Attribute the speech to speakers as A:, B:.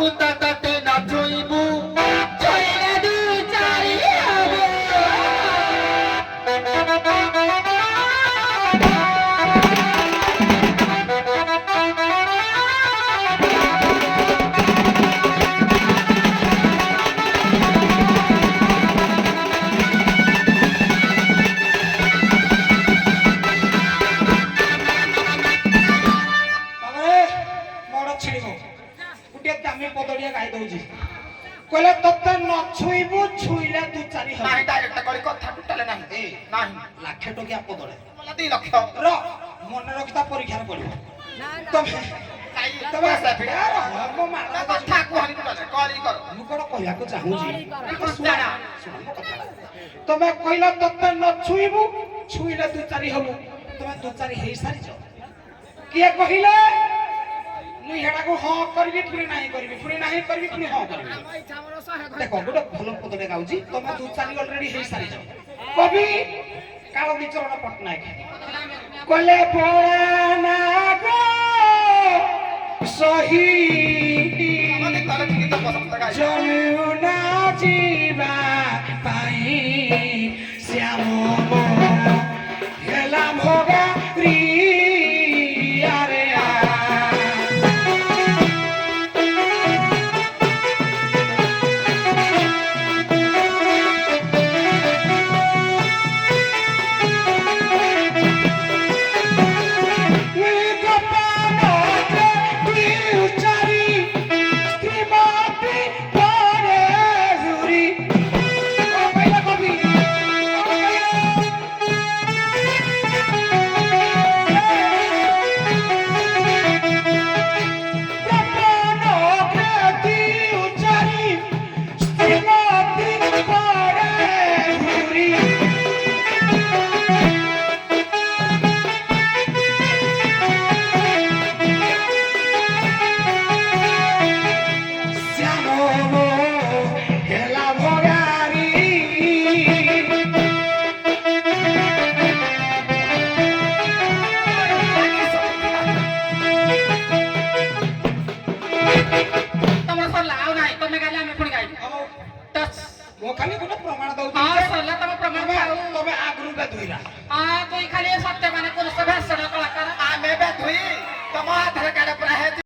A: কুতা কাটে না ছুইবু ছুইলে দু চারি হব
B: দামি পদড়িয়া গাই দଉଛି কইলে ততে ন ছুইবু ছুইলে তু চারি হবে
A: নাই ডাইরেক্ট করি কথা টুটালে নাই নাই
B: লাখে টকিয়া পদড়ে
A: मला 2 লক্ষ
B: র মনে রক্ষা পরীক্ষার পড়িব তবে তবে মো মারা
A: কথা কুহানি টুটালে করি কর
B: মু কোন কহিବାକୁ চাହୁଁଛି
A: জানা
B: তবে কইলা ততে ন ছুইবু ছুইলে তু চারি হবু তবে তু চারি হেই সারিছ কিଏ কহিলে মুই হেডাକୁ ହଁ କରିବି ପୁଣି ନାହିଁ କରିବି ପୁଣି ନାହିଁ କରିବି ପୁଣି ହଁ କରିବି ଦେଖ ଗୋଟେ ଭଲ ପଦଟେ ଗାଉଛି ତମେ ଦୁ ଚାରି ଅଲରେଡି ହେଇ ସାରିଛ କବି କାଳ ବିଚରଣ ପଟ୍ଟନାୟକ କଲେ ପଣା ଗো ସହି
A: আমাদের তাহলে ঠিকই তো পছন্দ গাই
B: ଯମୁନା ଯିବା ପାଇଁ ଶ୍ୟାମ ହେଲା ଭଗାରୀ ଆରେ ଖାଲି ଗୋଟେ ପ୍ରମାଣ ଦଉଛି
A: ହଁ ସରଲା ତମ ପ୍ରମାଣ ଆଉ
B: ତମେ ଆଗରୁ ଧୋଇରା
A: ହଁ ତୁଇ ଖାଲି ସତ୍ୟ ମାନେ ପୁରୁଷ ଭାଷଣ କଳାକାର ଆମେ ବେ ଧୁଇ ତମ ଆଧାର କାର୍ଡ ପୁରା